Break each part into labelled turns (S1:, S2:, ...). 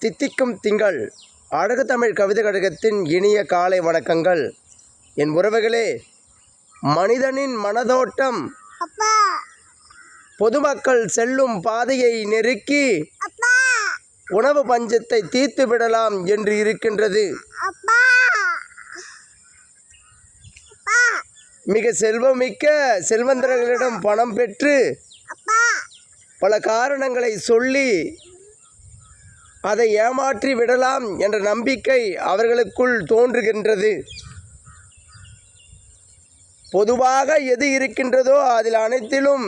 S1: தித்திக்கும் திங்கள் அழகு தமிழ் கவிதை கழகத்தின் இனிய காலை வணக்கங்கள். என் உறவுகளே, மனிதனின் மனதோட்டம் பொதுமக்கள் செல்லும் பாதையை நெருக்கி உணவு பஞ்சத்தை தீர்த்து விடலாம் என்று இருக்கின்றது. மிக செல்வமிக்க செல்வந்தர்களிடம் பணம் பெற்று பல காரணங்களை சொல்லி அதை ஏமாற்றி விடலாம் என்ற நம்பிக்கை அவர்களுக்குள் தோன்றுகின்றது. பொதுவாக எது இருக்கின்றதோ அதில் அனைத்திலும்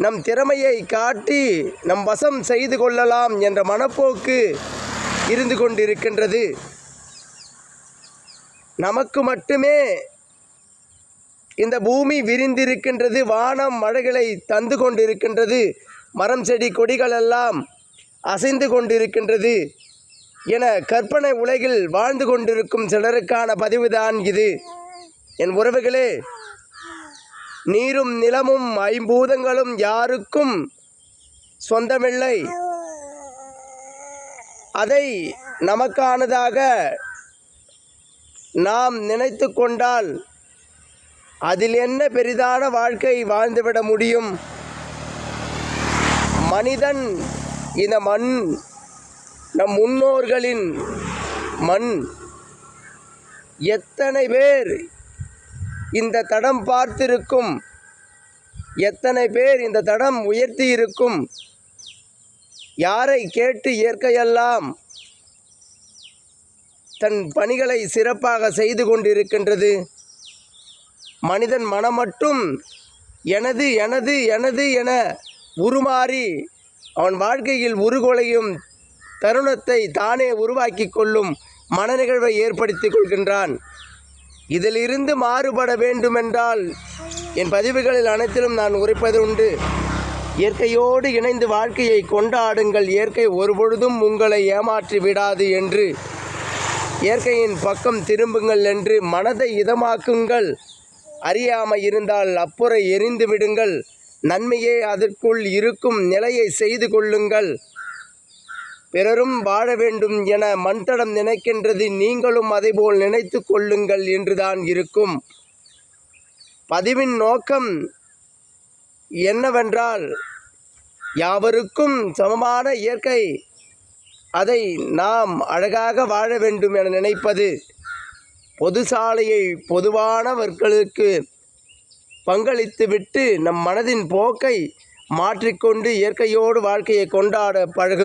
S1: நம் திறமையை காட்டி நம் வசம் செய்து கொள்ளலாம் என்ற மனப்போக்கு இருந்து கொண்டிருக்கின்றது. நமக்கு மட்டுமே இந்த பூமி விரிந்திருக்கின்றது, வானம் மழைகளை தந்து கொண்டிருக்கின்றது, மரம் செடி கொடிகளெல்லாம் அசைந்து கொண்டிருக்கின்றது என கற்பனை உலகில் வாழ்ந்து கொண்டிருக்கும் சிலருக்கான பதிவுதான் இது. என் உறவுகளே, நீரும் நிலமும் ஐம்பூதங்களும் யாருக்கும் சொந்தமில்லை. அதை நமக்கானதாக நாம் நினைத்து கொண்டால் அதில் என்ன பெரிதான வாழ்க்கை வாழ்ந்துவிட முடியும்? மனிதன் இந்த மண் நம் முன்னோர்களின் மண். எத்தனை பேர் இந்த தடம் பார்த்திருக்கும், எத்தனை பேர் இந்த தடம் உயர்த்தி இருக்கும். யாரை கேட்டு இயற்கையெல்லாம் தன் பணிகளை சிறப்பாக செய்து கொண்டிருக்கின்றது. மனிதன் மனம் மட்டும் எனது எனது எனது என உருமாறி அவன் வாழ்க்கையில் உருகொலையும் தருணத்தை தானே உருவாக்கி கொள்ளும் மனநிகழ்வை ஏற்படுத்தி கொள்கின்றான். இதிலிருந்து மாறுபட வேண்டுமென்றால் என் பதிவுகளில் அனைத்திலும் நான் உரைப்பது உண்டு. இயற்கையோடு இணைந்து வாழ்க்கையை கொண்டாடுங்கள், இயற்கை ஒருபொழுதும் உங்களை ஏமாற்றி விடாது என்று. இயற்கையின் பக்கம் திரும்புங்கள் என்று மனதை இதமாக்குங்கள். அறியாமை இருந்தால் அப்புறை எரிந்து விடுங்கள். நன்மையே அதற்குள் இருக்கும் நிலையை செய்து கொள்ளுங்கள். பிறரும் வாழ வேண்டும் என மண்தடம் நினைக்கின்றது, நீங்களும் அதேபோல் நினைத்து கொள்ளுங்கள் என்றுதான் இருக்கும். பதிவின் நோக்கம் என்னவென்றால், யாவருக்கும் சமமான இயற்கை, அதை நாம் அழகாக வாழ வேண்டும் என நினைப்பது. பொது சாலையை பொதுவானவர்களுக்கு பங்களித்துவிட்டு நம் மனதின் போக்கை மாற்றிக்கொண்டு இயற்கையோடு வாழ்க்கையை கொண்டாட பழகு.